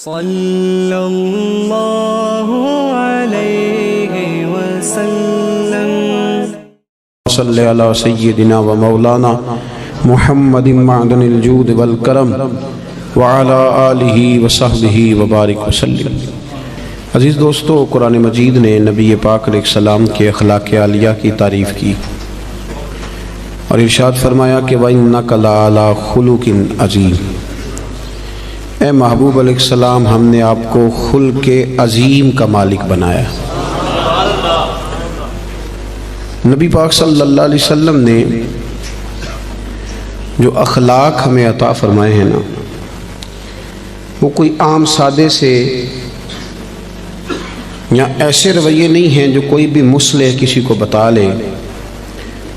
صلی اللہ علیہ وسلم صلی علی سیدنا و مولانا محمد معدن الجود والکرم وعلی آلہ وصحبہ وبارک وسلم۔ عزیز دوستو، قرآن مجید نے نبی پاک علیہ السلام کے اخلاق عالیہ کی تعریف کی اور ارشاد فرمایا کہ وَإِنَّكَ لَعَلَىٰ خُلُقٍ عَظِيمٍ۔ اے محبوب علیہ السلام، ہم نے آپ کو خلق عظیم کا مالک بنایا۔ نبی پاک صلی اللہ علیہ وسلم نے جو اخلاق ہمیں عطا فرمائے ہیں نا، وہ کوئی عام سادے سے یا ایسے رویے نہیں ہیں جو کوئی بھی مصلح کسی کو بتا لے،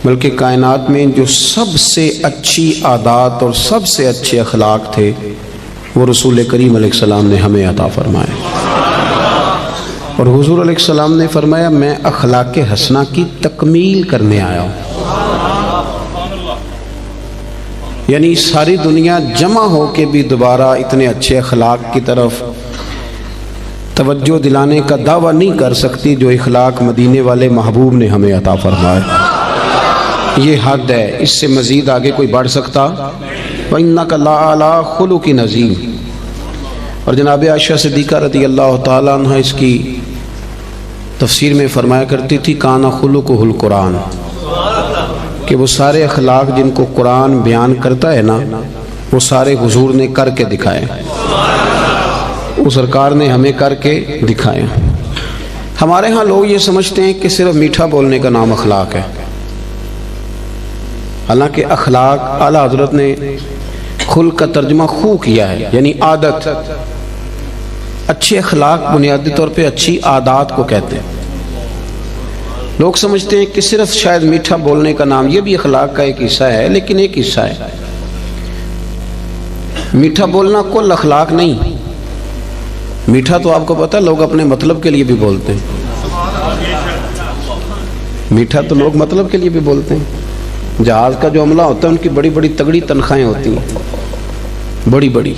بلکہ کائنات میں جو سب سے اچھی عادات اور سب سے اچھے اخلاق تھے وہ رسول کریم علیہ السلام نے ہمیں عطا فرمائے۔ اور حضور علیہ السلام نے فرمایا، میں اخلاق حسنہ کی تکمیل کرنے آیا ہوں۔ یعنی ساری دنیا جمع ہو کے بھی دوبارہ اتنے اچھے اخلاق کی طرف توجہ دلانے کا دعویٰ نہیں کر سکتی جو اخلاق مدینے والے محبوب نے ہمیں عطا فرمائے۔ یہ حد ہے، اس سے مزید آگے کوئی بڑھ سکتا؟ وَإِنَّكَ لَعَلَىٰ خُلُقٍ عَظِيمٍ۔ اور جناب عائشہ صدیقہ رضی اللہ تعالیٰ عنہ اس کی تفسیر میں فرمایا کرتی تھی، کَانَ خُلُقُهُ الْقُرْآنُ، کہ وہ سارے اخلاق جن کو قرآن بیان کرتا ہے نا، وہ سارے حضور نے کر کے دکھائے، وہ سرکار نے ہمیں کر کے دکھائے۔ ہمارے ہاں لوگ یہ سمجھتے ہیں کہ صرف میٹھا بولنے کا نام اخلاق ہے، حالانکہ اخلاق اعلیٰ حضرت نے خلق کا ترجمہ خو کیا ہے، یعنی عادت۔ اچھے اخلاق بنیادی طور پہ اچھی عادات کو کہتے ہیں۔ لوگ سمجھتے ہیں کہ صرف شاید میٹھا بولنے کا نام، یہ بھی اخلاق کا ایک حصہ ہے، لیکن ایک حصہ ہے۔ میٹھا بولنا کل اخلاق نہیں۔ میٹھا تو آپ کو پتہ ہے لوگ اپنے مطلب کے لیے بھی بولتے ہیں، میٹھا تو لوگ مطلب کے لیے بھی بولتے ہیں۔ جہاز کا جو عملہ ہوتا ہے ان کی بڑی بڑی تگڑی تنخواہیں ہوتی ہیں، بڑی بڑی،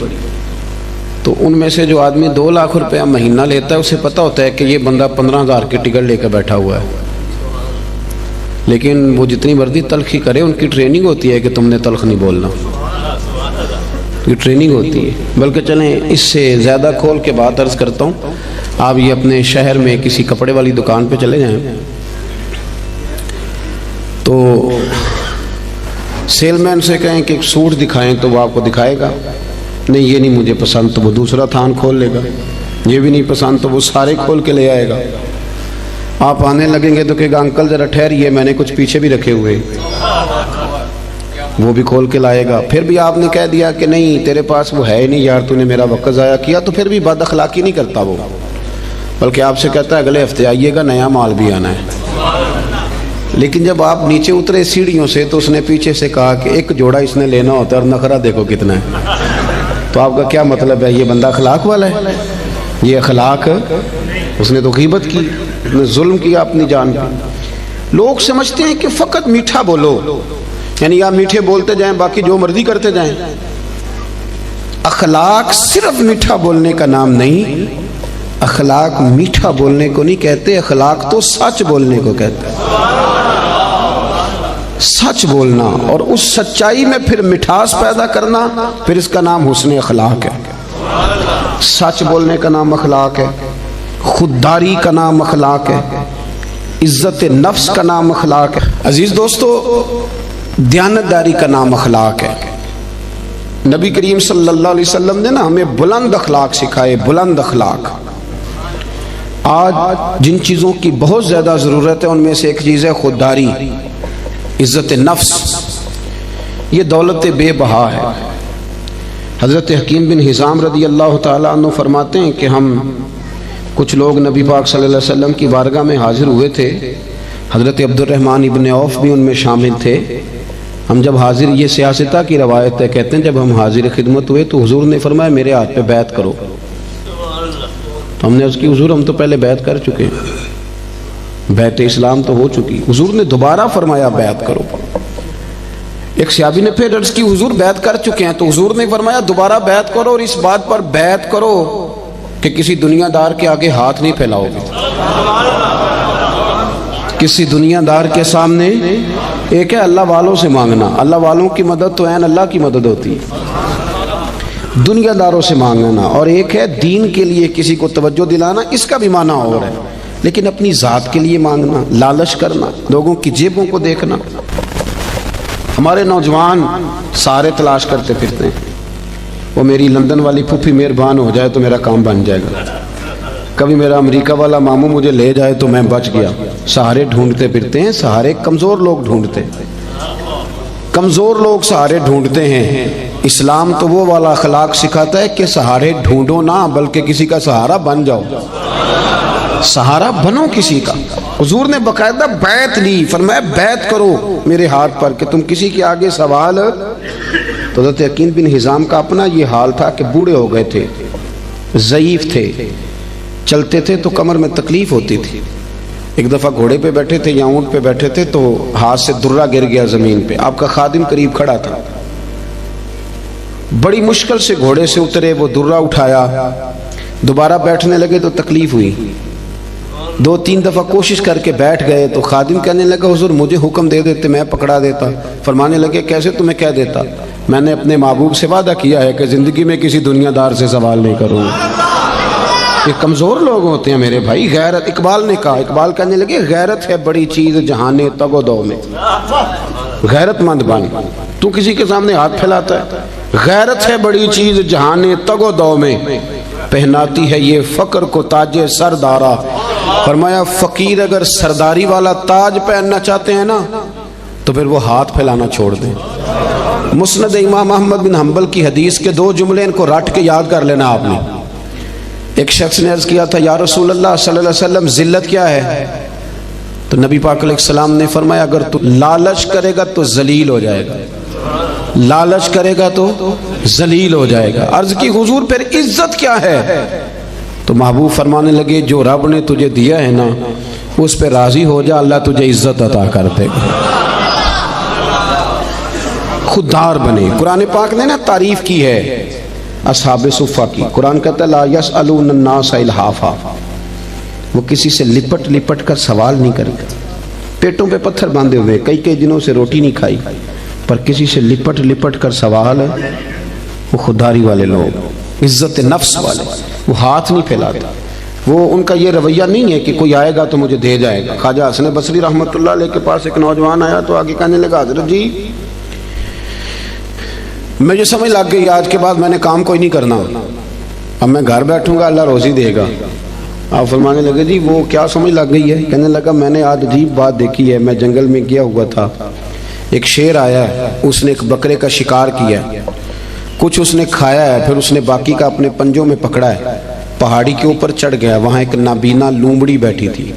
تو ان میں سے جو آدمی 2 لاکھ روپیہ مہینہ لیتا ہے اسے پتہ ہوتا ہے کہ یہ بندہ 15,000 کی ٹکٹ لے کے بیٹھا ہوا ہے، لیکن وہ جتنی مرضی تلخی کرے ان کی ٹریننگ ہوتی ہے کہ تم نے تلخ نہیں بولنا، یہ ٹریننگ ہوتی ہے۔ بلکہ چلیں اس سے زیادہ کھول کے بات عرض کرتا ہوں، آپ یہ اپنے شہر میں کسی کپڑے والی دکان پہ چلے جائیں تو سیل مین سے کہیں کہ ایک سوٹ دکھائیں تو وہ آپ کو دکھائے گا، نہیں یہ نہیں مجھے پسند تو وہ دوسرا تھان کھول لے گا، یہ بھی نہیں پسند تو وہ سارے کھول کے لے آئے گا۔ آپ آنے لگیں گے تو کہے گا انکل ذرا ٹھہریے، میں نے کچھ پیچھے بھی رکھے ہوئے، وہ بھی کھول کے لائے گا۔ پھر بھی آپ نے کہہ دیا کہ نہیں تیرے پاس وہ ہے ہی نہیں یار، تو نے میرا وقت ضائع کیا، تو پھر بھی بد اخلاقی نہیں کرتا وہ، بلکہ آپ سے کہتا ہے اگلے ہفتے آئیے گا، نیا مال بھی آنا ہے۔ لیکن جب آپ نیچے اترے سیڑھیوں سے تو اس نے پیچھے سے کہا کہ ایک جوڑا اس نے لینا ہوتا ہے اور نخرہ دیکھو کتنا ہے، تو آپ کا کیا مطلب ہے؟ یہ بندہ اخلاق والا ہے؟ یہ اخلاق، اس نے تو غیبت کی، اس نے ظلم کیا اپنی جان پہ۔ لوگ سمجھتے ہیں کہ فقط میٹھا بولو، یعنی آپ میٹھے بولتے جائیں باقی جو مرضی کرتے جائیں۔ اخلاق صرف میٹھا بولنے کا نام نہیں، اخلاق میٹھا بولنے کو نہیں کہتے، اخلاق تو سچ بولنے کو کہتے ہیں۔ سچ بولنا اور اس سچائی میں پھر مٹھاس پیدا کرنا، پھر اس کا نام حسن اخلاق ہے۔ سچ بولنے کا نام اخلاق ہے، خودداری کا نام اخلاق ہے، عزت نفس کا نام اخلاق ہے۔ عزیز دوستو، دیانتداری کا نام اخلاق ہے۔ نبی کریم صلی اللہ علیہ وسلم نے نا ہمیں بلند اخلاق سکھائے، بلند اخلاق۔ آج جن چیزوں کی بہت زیادہ ضرورت ہے ان میں سے ایک چیز ہے خودداری، عزت نفس۔ یہ دولت بے بہا ہے۔ حضرت حکیم بن حزام رضی اللہ تعالیٰ عنہ فرماتے ہیں کہ ہم کچھ لوگ نبی پاک صلی اللہ علیہ وسلم کی بارگاہ میں حاضر ہوئے تھے، حضرت عبد الرحمن ابن عوف بھی ان میں شامل تھے۔ ہم جب حاضر، یہ سیاستہ کی روایت ہے، کہتے ہیں جب ہم حاضر خدمت ہوئے تو حضور نے فرمایا میرے ہاتھ پہ بیعت کرو، تو ہم نے اس کی حضور ہم تو پہلے بیعت کر چکے ہیں، بیعت اسلام تو ہو چکی۔ حضور نے دوبارہ فرمایا بیعت کرو۔ ایک صحابی نے پھر عرض کی حضور بیعت کر چکے ہیں، تو حضور نے فرمایا دوبارہ بیعت کرو، اور اس بات پر بیعت کرو کہ کسی دنیا دار کے آگے ہاتھ نہیں پھیلاؤ گے، کسی دنیا دار کے سامنے۔ ایک ہے اللہ والوں سے مانگنا، اللہ والوں کی مدد تو عین اللہ کی مدد ہوتی ہے، دنیا داروں سے مانگنا، اور ایک ہے دین کے لیے کسی کو توجہ دلانا، اس کا بھی معنی اور ہے، لیکن اپنی ذات کے لیے مانگنا، لالچ کرنا، لوگوں کی جیبوں کو دیکھنا۔ ہمارے نوجوان سارے تلاش کرتے پھرتے ہیں، وہ میری لندن والی پھوپھی مہربان ہو جائے تو میرا کام بن جائے گا، کبھی میرا امریکہ والا ماموں مجھے لے جائے تو میں بچ گیا۔ سہارے ڈھونڈتے پھرتے ہیں، سہارے کمزور لوگ ڈھونڈتے ہیں، کمزور لوگ سہارے ڈھونڈتے ہیں۔ اسلام تو وہ والا اخلاق سکھاتا ہے کہ سہارے ڈھونڈو نہ، بلکہ کسی کا سہارا بن جاؤ، سہارا بنو کسی کا۔ حضور نے باقاعدہ بیعت لی، فرمایا بیعت کرو میرے ہاتھ پر کہ تم کسی کے آگے سوال۔ تو حضرت عقیل بن حزام کا اپنا یہ حال تھا کہ بوڑھے ہو گئے تھے، ضعیف تھے، چلتے تھے تو کمر میں تکلیف ہوتی تھی۔ ایک دفعہ گھوڑے پہ بیٹھے تھے یا اونٹ پہ بیٹھے تھے تو ہاتھ سے درہ گر گیا زمین پہ، آپ کا خادم قریب کھڑا تھا، بڑی مشکل سے گھوڑے سے اترے، وہ درہ اٹھایا، دوبارہ بیٹھنے لگے تو تکلیف ہوئی، 2-3 دفعہ کوشش کر کے بیٹھ گئے تو خادم کہنے لگا حضور مجھے حکم دے دیتے میں پکڑا دیتا۔ فرمانے لگے کیسے تمہیں کہہ دیتا؟ میں نے اپنے محبوب سے وعدہ کیا ہے کہ زندگی میں کسی دنیا دار سے سوال نہیں کروں گا۔ یہ کمزور لوگ ہوتے ہیں میرے بھائی۔ غیرت، اقبال نے کہا، اقبال کہنے لگے غیرت ہے بڑی چیز جہانے تگ و دو میں، غیرت مند بن، تو کسی کے سامنے ہاتھ پھیلاتا ہے۔ غیرت ہے بڑی چیز جہانے تگ و دو میں، پہناتی ہے یہ فقر کو تاج سردارا۔ فرمایا فقیر اگر سرداری والا تاج پہننا چاہتے ہیں نا تو پھر وہ ہاتھ پھیلانا چھوڑ دیں۔ مسند امام احمد بن حنبل کی حدیث کے 2 جملے ان کو رٹ کے یاد کر لینا آپ نے۔ ایک شخص نے عرض کیا تھا یا رسول اللہ صلی اللہ علیہ وسلم ذلت کیا ہے؟ تو نبی پاک علیہ السلام نے فرمایا اگر تو لالچ کرے گا تو ذلیل ہو جائے گا، لالچ کرے گا تو ذلیل ہو جائے گا۔ عرض کی حضور پھر عزت کیا ہے؟ تو محبوب فرمانے لگے جو رب نے تجھے دیا ہے نا اس پہ راضی ہو جا، اللہ تجھے عزت عطا کر دے گا۔ خوددار بنے۔ قرآن پاک نے نا تعریف کی ہے اصحاب صفہ کی، قرآن کہتا ہے لا یسألون الناس الحافا، وہ کسی سے لپٹ لپٹ کر سوال نہیں کرتے، پیٹوں پہ پتھر باندھے ہوئے، کئی دنوں سے روٹی نہیں کھائی، پر کسی سے لپٹ لپٹ کر سوال ہے، وہ خودداری والے لوگ، عزت نفس والے، وہ ہاتھ نہیں پھیلاتے، وہ ان کا یہ رویہ نہیں ہے کہ کوئی آئے گا تو مجھے دے جائے گا۔ خواجہ حسن بصری رحمۃ اللہ علیہ کے پاس ایک نوجوان آیا تو آگے کہنے لگا حضرت جی مجھے سمجھ لگ گئی آج کے بعد میں نے کام کوئی نہیں کرنا، اب میں گھر بیٹھوں گا اللہ روزی دے گا۔ آپ فرمانے لگے جی وہ کیا سمجھ لگ گئی ہے؟ کہنے لگا میں نے آج عجیب بات دیکھی ہے، میں جنگل میں گیا ہوا تھا، ایک شیر آیا ہے، اس نے ایک بکرے کا شکار کیا ہے، کچھ اس نے کھایا ہے، پھر اس نے باقی کا اپنے پنجوں میں پکڑا ہے، پہاڑی کے اوپر چڑھ گیا، وہاں ایک نابینا لومڑی بیٹھی تھی،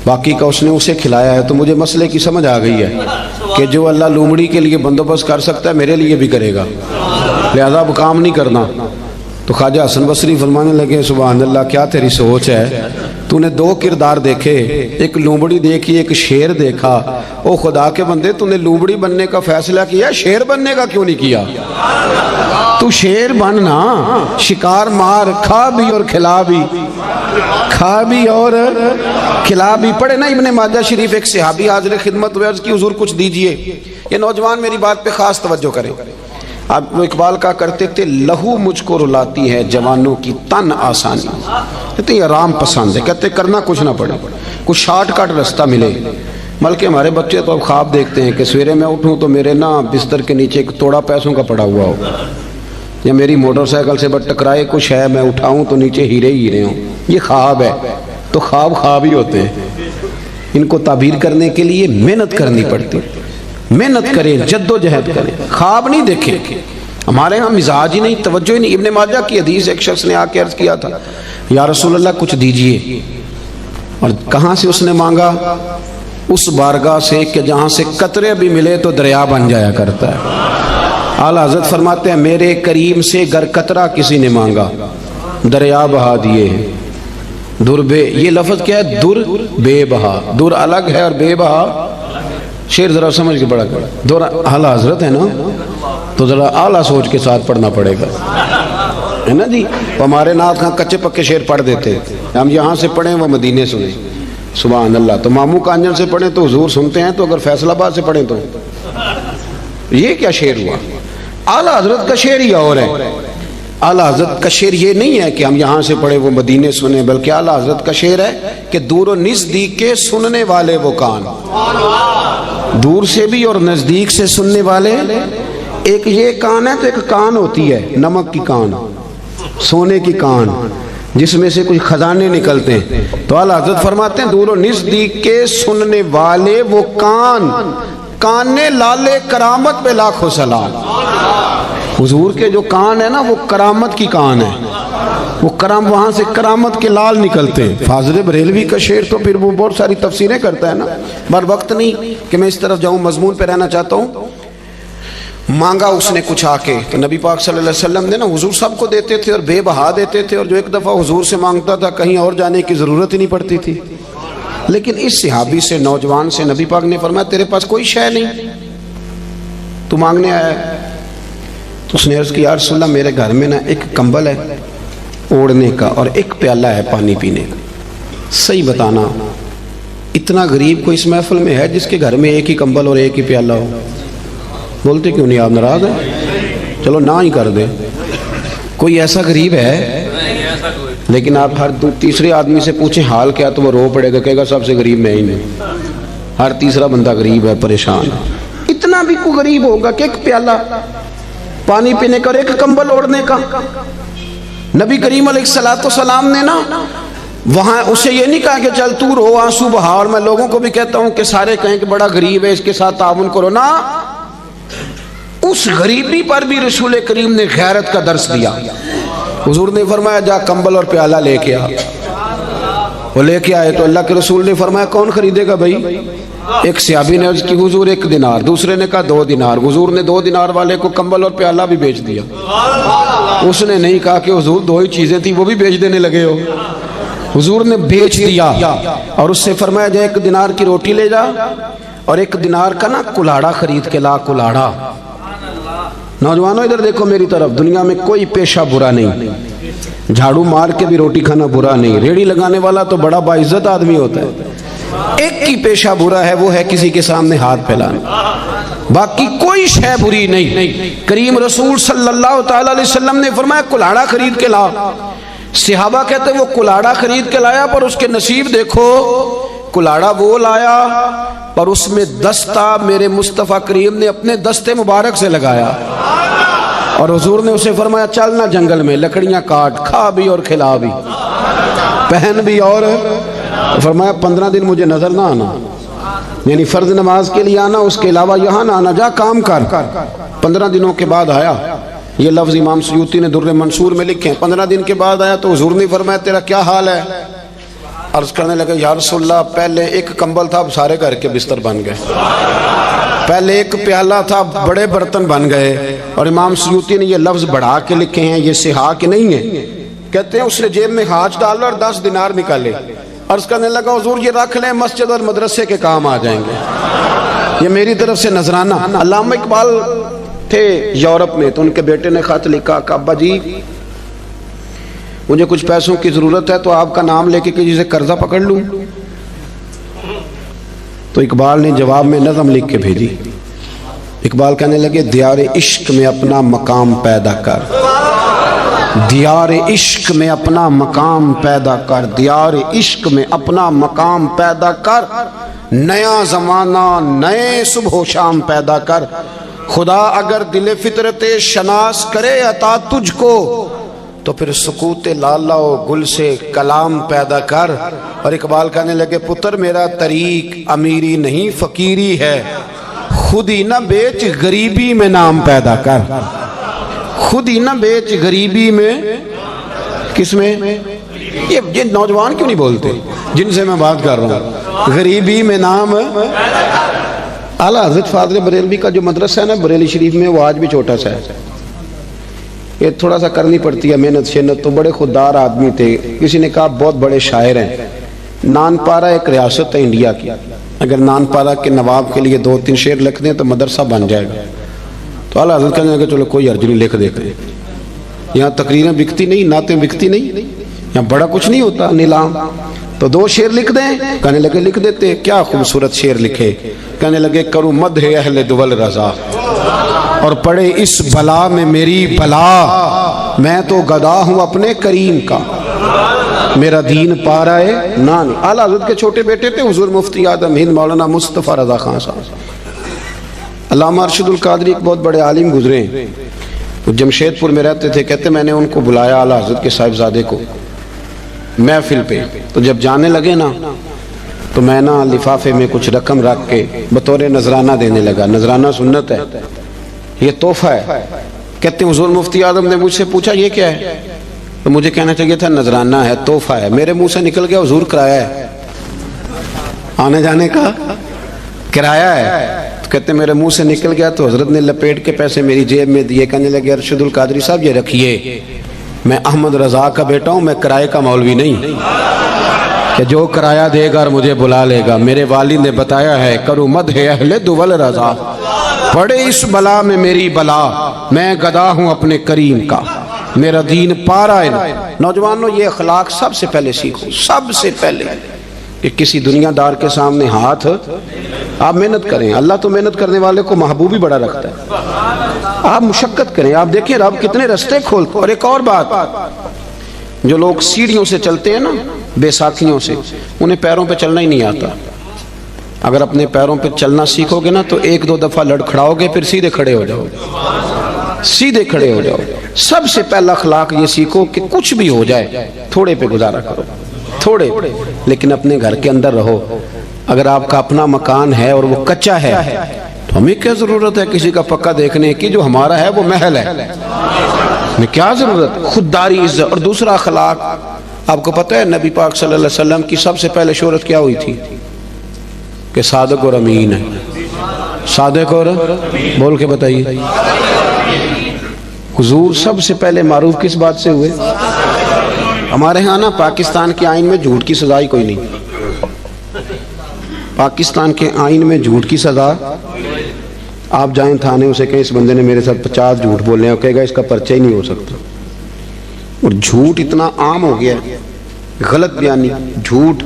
باقی کا اس نے اسے کھلایا ہے۔ تو مجھے مسئلے کی سمجھ آ گئی ہے کہ جو اللہ لومڑی کے لیے بندوبست کر سکتا ہے میرے لیے بھی کرے گا، لہذا اب کام نہیں کرنا۔ تو خواجہ حسن بصری فرمانے لگے سبحان اللہ کیا تیری سوچ ہے، تو نے 2 کردار دیکھے، ایک لومڑی دیکھی ایک شیر دیکھا، او خدا کے بندے تو نے لومڑی بننے کا فیصلہ کیا، شیر بننے کا کیوں نہیں کیا؟ تو شیر بننا، شکار مار، کھا بھی اور کھلا بھی، کھا بھی اور کھلا بھی۔ پڑھے نا ابن ماجہ شریف، ایک صحابی حاضر خدمت ہوئے، عرض کی حضور کچھ دیجئے۔ یہ نوجوان میری بات پہ خاص توجہ کریں، اب اقبال کا کرتے تھے لہو مجھ کو رلاتی ہے جوانوں کی تن آسانی، کہتے ہیں آرام پسند ہے، کہتے کرنا کچھ نہ پڑے، کچھ شارٹ کٹ رستہ ملے۔ بلکہ ہمارے بچے تو اب خواب دیکھتے ہیں کہ سویرے میں اٹھوں تو میرے نا بستر کے نیچے ایک توڑا پیسوں کا پڑا ہوا ہو، یا میری موٹر سائیکل سے بٹ ٹکرائے کچھ ہے، میں اٹھاؤں تو نیچے ہیرے ہیرے ہوں۔ یہ خواب ہے، تو خواب خواب ہی ہوتے ہیں، ان کو تعبیر کرنے کے لیے محنت کرنی پڑتی، محنت کریں، جد و جہد کریں، خواب نہیں دیکھیں۔ ہمارے ہاں مزاج ہی نہیں، توجہ ہی نہیں۔ ابن ماجہ کی حدیث، ایک شخص نے آ کے عرض کیا تھا یا رسول اللہ کچھ دیجئے، اور کہاں سے اس نے مانگا؟ اس بارگاہ سے کہ جہاں سے قطرے بھی ملے تو دریا بن جایا کرتا ہے۔ اعلیٰ حضرت فرماتے ہیں میرے کریم سے گر قطرہ کسی نے مانگا دریا بہا دیے، در بے، یہ لفظ کیا ہے؟ در بے بہا، در الگ ہے اور بے بہا، شیر ذرا سمجھ کے پڑھا کرو، در اعلیٰ حضرت ہے نا تو ذرا اعلیٰ سوچ کے ساتھ پڑھنا پڑے گا۔ ہے نا جی. ہمارے نعت خاں کچے پکے شعر پڑھ دیتے, ہم یہاں سے پڑھیں وہ مدینے سنیں. سبحان اللہ. تو ماموں کانجن سے پڑھیں تو حضور سنتے ہیں, تو اگر فیصل آباد سے پڑھیں تو یہ کیا شعر ہوا؟ اعلیٰ حضرت کا شعر ہی اور ہے. اعلیٰ حضرت کا شعر یہ نہیں ہے کہ ہم یہاں سے پڑھیں وہ مدینے سنیں, بلکہ اعلیٰ حضرت کا شعر ہے کہ دور و نزدیک کے سننے والے وہ کان, دور سے بھی اور نزدیک سے سننے والے. ایک یہ کان ہے تو ایک کان ہوتی ہے نمک کی کان, سونے کی کان, جس میں سے کچھ خزانے نکلتے ہیں. تو اعلیٰ حضرت فرماتے ہیں دور و نزدیک کے سننے والے وہ کان, کان لالے کرامت پہ لاکھوں سلام. حضور کے جو کان ہے نا وہ کرامت کی کان ہے, وہ وہاں سے کرامت کے لال نکلتے ہیں. فاضل بریلوی کا شعر تو پھر وہ بہت ساری تفسیریں کرتا ہے نا, بر وقت نہیں کہ میں اس طرف جاؤں, مضمون پہ رہنا چاہتا ہوں. مانگا اس نے کچھ آ کے, تو نبی پاک صلی اللہ علیہ وسلم نے نا, حضور سب کو دیتے تھے اور بے بہا دیتے تھے, اور جو ایک دفعہ حضور سے مانگتا تھا کہیں اور جانے کی ضرورت ہی نہیں پڑتی تھی. لیکن اس صحابی سے, نوجوان سے نبی پاک نے فرمایا تیرے پاس کوئی شے نہیں, تو مانگنے آیا ہے. تو اس نے عرض کی یا رسول اللہ میرے گھر میں نا ایک کمبل ہے اوڑھنے کا اور ایک پیالہ ہے پانی پینے کا. صحیح بتانا, اتنا غریب کوئی اس محفل میں ہے جس کے گھر میں ایک ہی کمبل اور ایک ہی پیالہ ہو؟ بولتے کیوں نہیں, آپ ناراض ہیں؟ چلو نہ ہی کر دیں. کوئی ایسا غریب ہے؟ لیکن آپ ہر تیسرے آدمی سے پوچھیں حال کیا تو وہ رو پڑے گا, کہے گا سب سے غریب میں ہی نہیں. ہر تیسرا بندہ غریب ہے, پریشان. اتنا بھی کوئی غریب ہوگا کہ ایک پیالہ پانی پینے کا اور ایک کمبل اوڑھنے کا؟ نبی کریم علیہ السلام نے نا وہاں اسے یہ نہیں کہا کہ چل تو رو آنسو بہا, اور میں لوگوں کو بھی کہتا ہوں کہ سارے کہیں کہ بڑا غریب ہے اس کے ساتھ تعاون کرو. نا, اس غریبی پر بھی رسول کریم نے غیرت کا درس دیا. حضور نے فرمایا جا کمبل اور پیالہ لے کے آ. وہ لے کے آئے تو اللہ کے رسول نے فرمایا کون خریدے گا بھائی؟ ایک صحابی نے عرض کی حضور 1 دینار, دوسرے نے کہا 2 دینار. حضور نے 2 دینار والے کو کمبل اور پیالہ بھی بیچ دیا. اس نے نہیں کہا کہ حضور 2 ہی چیزیں تھیں وہ بھی بیچ دینے لگے ہو. حضور نے بیچ دیا اور اس سے فرمایا جا 1 دینار کی روٹی لے جا اور 1 دینار کا نا کلاڑا خرید کے لا. کلاڑا, نوجوانوں ادھر دیکھو میری طرف, دنیا میں کوئی پیشہ برا نہیں, جھاڑو مار کے بھی روٹی کھانا برا نہیں, ریڑھی لگانے والا تو بڑا باعزت آدمی ہوتا ہے. ایک کی پیشہ برا ہے, وہ ہے کسی کے سامنے ہاتھ پھیلانا, باقی کوئی شے بری نہیں. کریم رسول صلی اللہ تعالی علیہ وسلم نے فرمایا کلاڑا خرید کے لا. صحابہ کہتے وہ کلاڑا خرید کے لایا, پر اس کے نصیب دیکھو, کلاڑا وہ لایا پر اس میں دستہ میرے مصطفیٰ کریم نے اپنے دستے مبارک سے لگایا, اور حضور نے اسے فرمایا چلنا جنگل میں لکڑیاں کاٹ, کھا بھی اور کھلا بھی, پہن بھی, اور فرمایا 15 دن مجھے نظر نہ آنا, یعنی فرض نماز کے لیے آنا, اس کے علاوہ یہاں نہ آنا, جا کام کر. 15 دنوں کے بعد آیا. یہ لفظ امام سیوطی نے در منصور میں لکھے ہیں. 15 دن کے بعد آیا تو حضور نے فرمایا تیرا کیا حال ہے؟ عرض کرنے لگا یا رسول اللہ پہلے 1 کمبل تھا, اب سارے گھر کے بستر بن گئے. پہلے 1 پیالہ تھا, بڑے برتن بن گئے. اور امام سیوطی نے یہ لفظ بڑھا کے لکھے ہیں, یہ صحا کے نہیں ہیں. کہتے ہیں اس نے جیب میں ہاتھ ڈالا اور 10 دینار نکالے. عرض کرنے لگا حضور یہ رکھ لیں, مسجد اور مدرسے کے کام آ جائیں گے, یہ میری طرف سے نذرانہ. علامہ اقبال تھے یورپ میں, تو ان کے بیٹے نے خط لکھا کہ ابا جی مجھے کچھ پیسوں کی ضرورت ہے, تو آپ کا نام لے کے کسی سے قرضہ پکڑ لوں. تو اقبال نے جواب میں نظم لکھ کے بھیجی. اقبال کہنے لگے دیار عشق میں اپنا مقام پیدا کر, دیار عشق میں اپنا مقام پیدا کر, دیار عشق میں اپنا مقام پیدا کر, نیا زمانہ نئے صبح و شام پیدا کر. خدا اگر دل فطرت شناس کرے عطا تجھ کو, تو پھر سکوت لالا و گل سے کلام پیدا کر. اور اقبال کہنے لگے پتر میرا طریق امیری نہیں فقیری ہے, خود ہی نہ بیچ غریبی میں نام پیدا کر. خود ہی نہ بیچ غریبی میں, کس میں؟ یہ نوجوان کیوں نہیں بولتے جن سے میں بات کر رہا ہوں؟ غریبی میں نام. اعلیٰ حضرت فاضل بریلوی کا جو مدرسہ ہے نا بریلی شریف میں, وہ آج بھی چھوٹا سا ہے. یہ تھوڑا سا کرنی پڑتی ہے محنت شنت. تو بڑے خوددار آدمی تھے. کسی نے کہا بہت بڑے شاعر ہیں. نان پارا ایک ریاست ہے انڈیا کی, اگر نان پارا کے نواب کے لیے 2-3 شعر لکھ دیں تو مدرسہ بن جائے گا. تو اعلیٰ حضرت کہنے لگے چلو کوئی عرض نہیں, لکھ دیتے. یہاں تقریریں بکتی نہیں، نعتیں بکتی نہیں، یہاں بڑا کچھ نہیں ہوتا نیلام. تو 2 شعر لکھ دیں. کہنے لگے لکھ دیتے. کیا خوبصورت شعر لکھے. کہنے لگے کروں مدح اہل دول رضا اور پڑے اس بلا میں میری بلا، میں تو گدا ہوں اپنے کریم کا، میرا دین پا رہا ہے نان. اعلیٰ حضرت کے چھوٹے بیٹے تھے حضور مفتی اعظم ہند مولانا مصطفیٰ رضا خان صاحب. علامہ ارشد القادری ایک بہت بڑے عالم گزرے ہیں، وہ جمشید پور میں رہتے تھے. کہتے میں نے ان کو بلایا اعلیٰ حضرت کے صاحبزادے کو محفل پہ. تو جب جانے لگے نا تو میں نا لفافے میں کچھ رقم رکھ کے بطور نذرانہ دینے لگا. نذرانہ سنت ہے، یہ تحفہ ہے. کہتے ہیں حضور مفتی اعظم نے مجھ سے پوچھا یہ کیا ہے، تو مجھے کہنا چاہیے تھا نذرانہ ہے، تحفہ ہے. میرے منہ سے نکل گیا حضور کرایہ ہے، آنے جانے کا کرایہ ہے. تو کہتے ہیں میرے منہ سے نکل گیا تو حضرت نے لپیٹ کے پیسے میری جیب میں دیے. کہنے لگے ارشد القادری صاحب یہ رکھیے، میں احمد رضا کا بیٹا ہوں، میں کرایہ کا مولوی نہیں کہ جو کرایہ دے گا اور مجھے بلا لے گا. میرے والد نے بتایا ہے کروں مدح اہل دول رضا، پڑے اس بلا میں میری بلا، میں گدا ہوں اپنے کریم کا، میرا دین پارا ہے. نوجوانوں یہ اخلاق سب سے پہلے سیکھو، سب سے پہلے کہ کسی دنیا دار کے سامنے ہاتھ آپ محنت کریں. اللہ تو محنت کرنے والے کو محبوب ہی بڑا رکھتا ہے. آپ مشقت کریں، آپ دیکھیں رب کتنے رستے کھولتے. اور ایک اور بات، جو لوگ سیڑھیوں سے چلتے ہیں نا، بے ساکھیوں سے، انہیں پیروں پہ چلنا ہی نہیں آتا. اگر اپنے پیروں پہ چلنا سیکھو گے نا تو 1-2 دفعہ لڑکھڑاؤ گے، پھر سیدھے کھڑے ہو جاؤ گے، سیدھے کھڑے ہو جاؤ گے. سب سے پہلا اخلاق یہ سیکھو کہ کچھ بھی ہو جائے تھوڑے پہ گزارا کرو، تھوڑے، لیکن اپنے گھر کے اندر رہو. اگر آپ کا اپنا مکان ہے اور وہ کچا ہے تو ہمیں کیا ضرورت ہے کسی کا پکا دیکھنے کی؟ جو ہمارا ہے وہ محل ہے، ہمیں کیا ضرورت؟ خودداری، عزت. اور دوسرا اخلاق، آپ کو پتہ ہے نبی پاک صلی اللہ علیہ وسلم کی سب سے پہلے شہرت کیا ہوئی تھی؟ کہ صادق اور امین ہے. صادق اور بول کے بتائیے. حضور سب سے پہلے معروف کس بات سے ہوئے؟ ہمارے ہاں نا پاکستان کے آئین میں جھوٹ کی سزا ہی کوئی نہیں. پاکستان کے آئین میں جھوٹ کی سزا، آپ جائیں تھانے اسے کہیں اس بندے نے میرے ساتھ 50 جھوٹ بولے ہیں، کہے گا اس کا پرچہ ہی نہیں ہو سکتا. اور جھوٹ اتنا عام ہو گیا ہے، غلط بیانی، جھوٹ.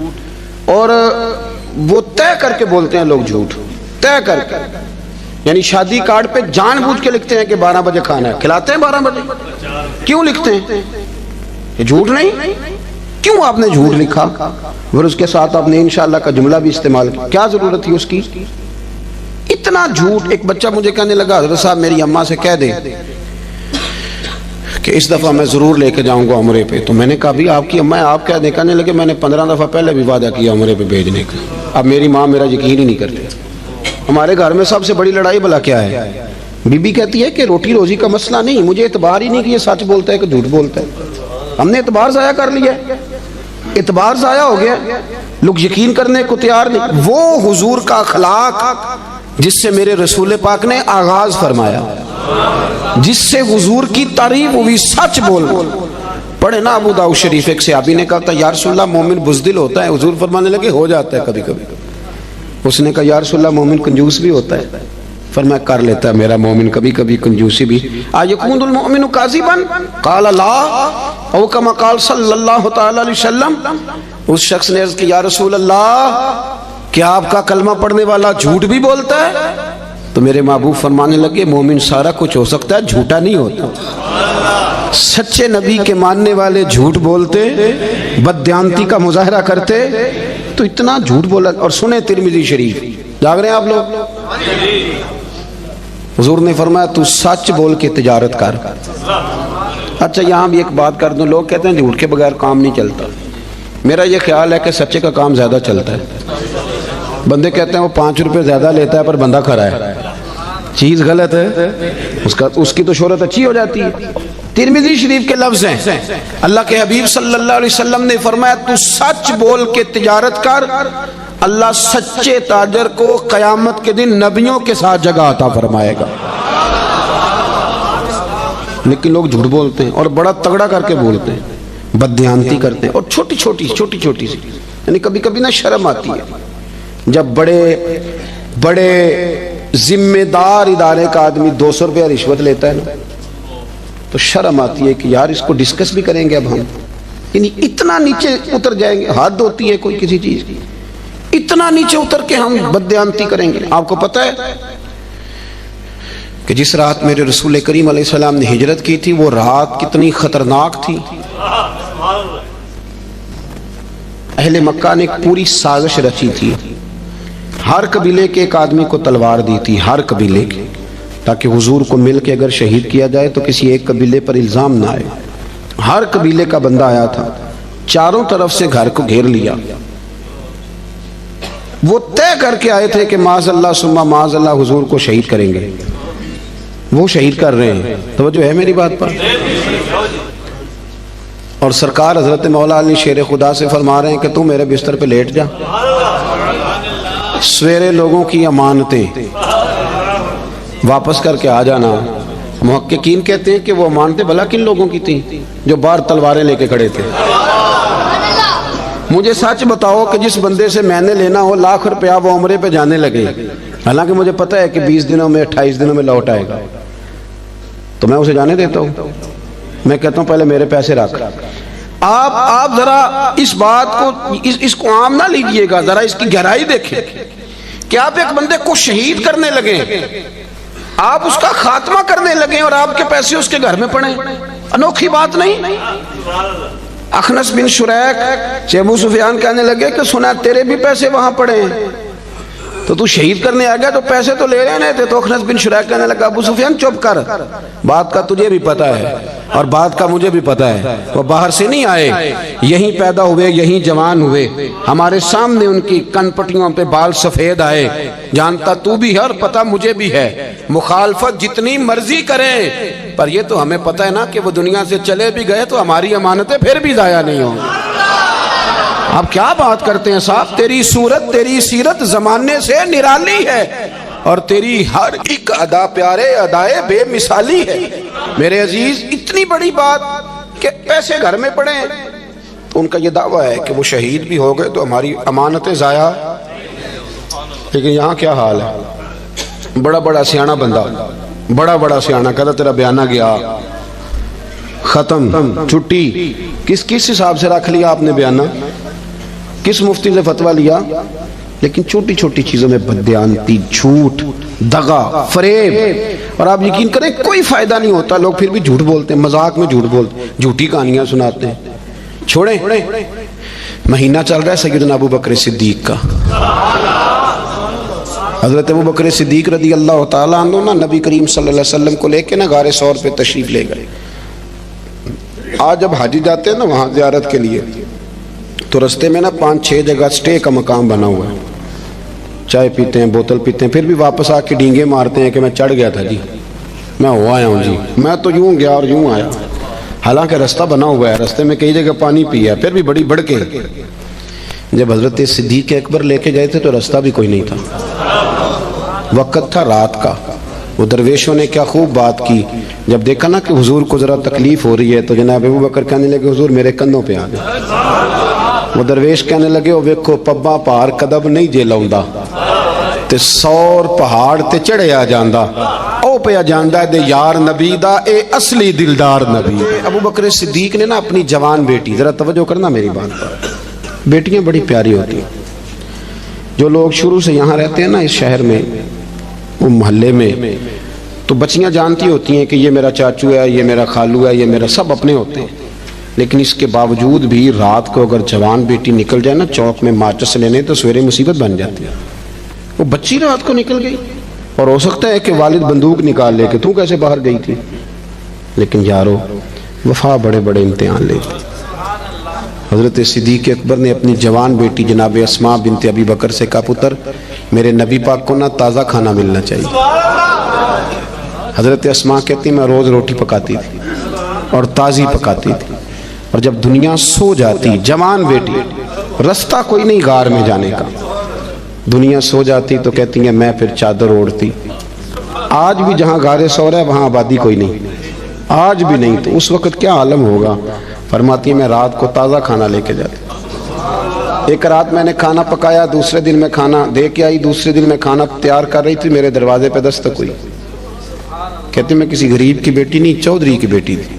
اور وہ طے کر کے بولتے ہیں لوگ جھوٹ، طے کر کے. یعنی شادی کارڈ پہ جان بوجھ کے لکھتے ہیں کہ 12 بجے کھانا ہے، کھلاتے ہیں 12 بجے. کیوں لکھتے ہیں؟ یہ جھوٹ نہیں؟ کیوں آپ نے جھوٹ لکھا؟ پھر اس کے ساتھ آپ نے انشاءاللہ کا جملہ بھی استعمال کیا. کیا ضرورت تھی اس کی؟ اتنا جھوٹ. ایک بچہ مجھے کہنے لگا حضرت صاحب میری اماں سے کہہ دیں کہ اس دفعہ میں ضرور لے کے جاؤں گا عمرے پہ. تو میں نے کہا بھی آپ کی اماں آپ کہہ دیں. کہنے لگے میں نے 15 دفعہ پہلے بھی وعدہ کیا عمرے پہ بھیجنے کا. اب میری ماں میرا یقین ہی نہیں کرتی. ہمارے گھر میں سب سے بڑی لڑائی بلا کیا ہے؟ بی بی کہتی ہے کہ روٹی روزی کا مسئلہ نہیں، مجھے اعتبار ہی نہیں کہ یہ سچ بولتا ہے کہ جھوٹ بولتا ہے. ہم نے اعتبار ضائع کر لیا، اعتبار ضائع ہو گیا، لوگ یقین کرنے کو تیار نہیں. وہ حضور کا اخلاق جس سے میرے رسول پاک نے آغاز فرمایا، جس سے حضور کی تعریف ہوئی، سچ بول. پڑھے نا ابو داؤد شریف، ایک صحابی نے کہا تھا یا رسول اللہ مومن بزدل ہوتا ہے. حضور فرمانے لگے ہو جاتا ہے کبھی کبھی. اس نے کہا یا رسول اللہ مومن کنجوس بھی ہوتا ہے. فرمایا کر لیتا ہے میرا مومن کبھی کبھی کنجوسی بھی. ایکون المؤمن کاذبا قال لا او کما قال صلی اللہ تعالی علیہ وسلم. اس شخص نے عرض کی یا رسول اللہ کیا آپ کا کلمہ پڑھنے والا جھوٹ بھی بولتا ہے؟ تو میرے محبوب فرمانے لگے مومن سارا کچھ ہو سکتا ہے، جھوٹا نہیں ہوتا. سچے نبی کے ماننے والے جھوٹ بولتے، بددیانتی کا مظاہرہ کرتے، تو اتنا جھوٹ بولا. اور سنیں ترمذی شریف، جاگ رہے ہیں آپ لوگ؟ حضور نے فرمایا تو سچ بول کے تجارت کر. اچھا یہاں بھی ایک بات کر دوں، لوگ کہتے ہیں جھوٹ کے بغیر کام نہیں چلتا. میرا یہ خیال ہے کہ سچے کا کام زیادہ چلتا ہے. بندے کہتے ہیں وہ 5 روپے زیادہ لیتا ہے پر بندہ کھرا ہے، چیز غلط ہے، اس کی تو شہرت اچھی ہو جاتی ہے. ترمذی شریف کے لفظ ہیں، اللہ کے حبیب صلی اللہ علیہ وسلم نے فرمایا تو سچ بول کے تجارت کر، اللہ سچے تاجر کو قیامت کے دن نبیوں کے ساتھ جگہ عطا فرمائے گا. لیکن لوگ جھوٹ بولتے ہیں اور بڑا تگڑا کر کے بولتے ہیں، بددیانتی کرتے ہیں، اور چھوٹی چھوٹی سی. یعنی کبھی کبھی نا شرم آتی ہے جب بڑے ذمہ دار ادارے کا آدمی 200 روپیہ رشوت لیتا ہے نا، تو شرم آتی ہے کہ یار اس کو ڈسکس بھی کریں گے اب ہم، یعنی اتنا نیچے اتر جائیں گے، حد ہوتی ہے کوئی کسی چیز کی، اتنا نیچے اتر کے ہم بددیانتی کریں گے۔ آپ کو پتہ ہے کہ جس رات میرے رسول کریم علیہ السلام نے ہجرت کی تھی وہ رات کتنی خطرناک تھی؟ اہل مکہ نے ایک پوری سازش رچی تھی، ہر قبیلے کے ایک آدمی کو تلوار دی تھی، ہر قبیلے کے، تاکہ حضور کو مل کے اگر شہید کیا جائے تو کسی ایک قبیلے پر الزام نہ آئے۔ ہر قبیلے کا بندہ آیا تھا، چاروں طرف سے گھر کو گھیر لیا، وہ طے کر کے آئے تھے کہ معاذ اللہ ثم معاذ اللہ حضور کو شہید کریں گے، وہ شہید کر رہے ہیں۔ توجہ ہے میری بات پر؟ اور سرکار حضرت مولا علی شیر خدا سے فرما رہے ہیں کہ تم میرے بستر پہ لیٹ جا، سویرے لوگوں کی امانتیں واپس کر کے آ جانا۔ محققین کہتے ہیں کہ وہ امانتیں بھلا کن لوگوں کی تھیں؟ جو باہر تلواریں لے کے کھڑے تھے۔ مجھے سچ بتاؤ کہ جس بندے سے میں نے لینا ہو لاکھ روپیہ وہ عمرے پہ جانے لگے، حالانکہ مجھے پتہ ہے کہ 20 دنوں میں 28 دنوں میں لوٹ آئے گا، تو میں اسے جانے دیتا ہوں؟ میں کہتا ہوں پہلے میرے پیسے رکھ۔ آپ ذرا اس بات کو اس کو عام نہ لیجئے گا، ذرا اس کی گہرائی دیکھیں کہ آپ ایک بندے کو شہید کرنے لگیں، آپ اس کا خاتمہ کرنے لگیں اور آپ کے پیسے اس کے گھر میں پڑیں، انوکھی بات نہیں؟ اخنس بن شریک سے ابو سفیان کہنے لگے کہ سنا تیرے بھی پیسے وہاں پڑے ہیں، تو تو شہید کرنے آ گیا تو پیسے تو لے رہے تھے۔ تو اخنس بن شریک کہنے لگا ابو سفیان چپ کر، بات کا تجھے بھی پتہ ہے اور بات کا مجھے بھی پتہ ہے، وہ باہر سے نہیں آئے، یہیں پیدا ہوئے، یہیں جوان ہوئے، ہمارے سامنے ان کی کن پٹیوں پہ بال سفید آئے، جانتا تو بھی ہے اور پتہ مجھے بھی ہے، مخالفت جتنی مرضی کریں پر یہ تو ہمیں پتہ ہے نا کہ وہ دنیا سے چلے بھی گئے تو ہماری امانتیں پھر بھی ضائع نہیں ہوں۔ آپ کیا بات کرتے ہیں صاحب؟ تیری صورت تیری سیرت زمانے سے نرالی ہے اور تیری ہر ایک ادا پیارے ادائے بے مثالی ہے۔ میرے عزیز اتنی بڑی بات کہ پیسے گھر میں پڑے ہیں، تو ان کا یہ دعویٰ ہے کہ وہ شہید بھی ہو گئے تو ہماری امانتیں ضائع۔ لیکن یہاں کیا حال ہے؟ بڑا سیاںہ بندہ، بڑا سیاںہ کہتا تیرا بیانہ گیا، ختم، چھٹی۔ کس حساب سے رکھ لیا آپ نے بیانہ؟ کس مفتی سے فتویٰ لیا؟ لیکن چھوٹی چھوٹی چیزوں میں بددیانتی، جھوٹ، دغا، فریب، اور آپ یقین کریں کوئی فائدہ نہیں ہوتا، لوگ پھر بھی جھوٹ بولتے ہیں، مذاق میں جھوٹ بولتے ہیں، جھوٹی کہانیاں سناتے ہیں۔ چھوڑیں، مہینہ چل رہا ہے سیدنا ابو بکر صدیق کا۔ حضرت ابو بکر صدیق رضی اللہ تعالیٰ عنہ نا نبی کریم صلی اللہ علیہ وسلم کو لے کے نا غار ثور پہ تشریف لے گئے۔ آج جب حاجی جاتے ہیں نا وہاں زیارت کے لیے تو رستے میں نا 5-6 جگہ سٹے کا مقام بنا ہوا ہے، چائے پیتے ہیں، بوتل پیتے ہیں، پھر بھی واپس آ کے ڈینگے مارتے ہیں کہ میں چڑھ گیا تھا جی، میں ہو آیا ہوں جی، میں تو یوں گیا اور یوں آیا، حالانکہ رستہ بنا ہوا ہے، رستے میں کئی جگہ پانی پیا، پھر بھی بڑی بڑھ کے۔ جب حضرت صدیق اکبر لے کے گئے تھے تو رستہ بھی کوئی نہیں تھا، وقت تھا رات کا۔ وہ درویشوں نے کیا خوب بات کی، جب دیکھا نا کہ حضور کو ذرا تکلیف ہو رہی ہے تو جناب ابو بکر کہنے لگے حضور میرے کندھوں پہ آ گئے۔ وہ درویش کہنے لگے او ویکھو پباں پار قدم نہیں جے لاؤندا تے 100 پہاڑ تے چڑھے آ جاندا، او پہ جاندا دے یار نبی دا اے اصلی دلدار نبی۔ ابو بکر صدیق نے نا اپنی جوان بیٹی، ذرا توجہ کرنا میری بات پر، بیٹیاں بڑی پیاری ہوتی ہیں۔ جو لوگ شروع سے یہاں رہتے ہیں نا اس شہر میں، وہ محلے میں، تو بچیاں جانتی ہوتی ہیں کہ یہ میرا چاچو ہے، یہ میرا خالو ہے، یہ میرا، سب اپنے ہوتے ہیں، لیکن اس کے باوجود بھی رات کو اگر جوان بیٹی نکل جائے نا چوک میں ماچس لینے تو سویرے مصیبت بن جاتی ہے۔ وہ بچی رات کو نکل گئی اور ہو سکتا ہے کہ والد بندوق نکال لے کہ تو کیسے باہر گئی تھی، لیکن یارو وفا بڑے بڑے امتحان لیتی۔ حضرت صدیق اکبر نے اپنی جوان بیٹی جناب اسماء بنت ابی بکر سے کہا پتر میرے نبی پاک کو نا تازہ کھانا ملنا چاہیے۔ حضرت اسماء کہتی میں روز روٹی پکاتی تھی اور تازی پکاتی تھی، اور جب دنیا سو جاتی، جوان بیٹی، رستہ کوئی نہیں غار میں جانے کا، دنیا سو جاتی تو کہتی ہیں میں پھر چادر اوڑھتی۔ آج بھی جہاں غار ثور ہے وہاں آبادی کوئی نہیں، آج بھی نہیں، تو اس وقت کیا عالم ہوگا؟ فرماتی ہیں میں رات کو تازہ کھانا لے کے جاتی۔ ایک رات میں نے کھانا پکایا، دوسرے دن میں کھانا دے کے آئی، دوسرے دن میں کھانا تیار کر رہی تھی، میرے دروازے پہ دستک ہوئی کہتے میں کسی غریب کی بیٹی نہیں، چودھری کی بیٹی تھی۔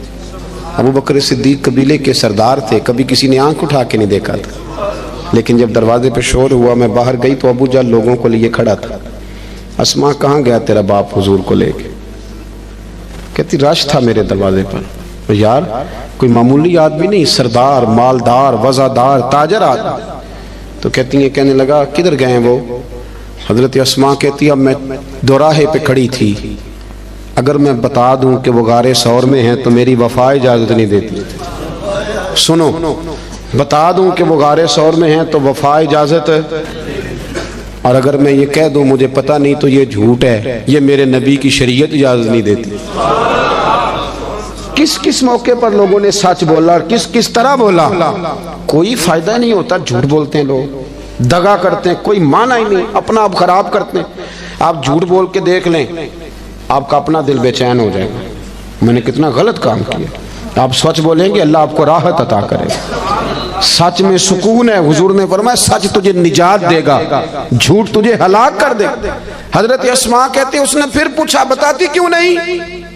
ابو بکر صدیق قبیلے کے سردار تھے، کبھی کسی نے آنکھ اٹھا کے نہیں دیکھا تھا، لیکن جب دروازے پہ شور ہوا میں باہر گئی تو ابو جہل لوگوں کو لیے کھڑا تھا۔ اسماء کہاں گیا تیرا باپ حضور کو لے کے؟ کہتی رش تھا میرے دروازے پر۔ یار کوئی معمولی آدمی نہیں، سردار، مالدار، وزادار، تاجر آدمی۔ تو کہتی ہیں کہنے لگا کدھر گئے ہیں وہ؟ حضرت اسماء کہتی اب میں دوراہے پہ کھڑی تھی، اگر میں بتا دوں کہ وہ غار ثور میں ہیں تو میری وفا اجازت نہیں دیتی۔ سنو، بتا دوں کہ وہ غار ثور میں ہیں تو وفا اجازت، اور اگر میں یہ کہہ دوں مجھے پتہ نہیں تو یہ جھوٹ ہے، یہ میرے نبی کی شریعت اجازت نہیں دیتی۔ کس کس موقع پر لوگوں نے سچ بولا اور کس کس طرح بولا؟ کوئی فائدہ نہیں ہوتا، جھوٹ بولتے ہیں لوگ، دغا کرتے ہیں، کوئی معنی ہی نہیں، اپنا آپ خراب کرتے ہیں۔ آپ جھوٹ بول کے دیکھ لیں، آپ کا اپنا دل بے چین ہو جائے گا، میں نے کتنا غلط کام کیا۔ آپ سچ بولیں گے اللہ آپ کو راحت عطا کرے، سچ میں سکون ہے۔ حضور نے فرمایا سچ تجھے نجات دے گا، جھوٹ تجھے ہلاک کر دے گا۔ حضرت اسماء کہتے اس نے پھر پوچھا بتاتی کیوں نہیں؟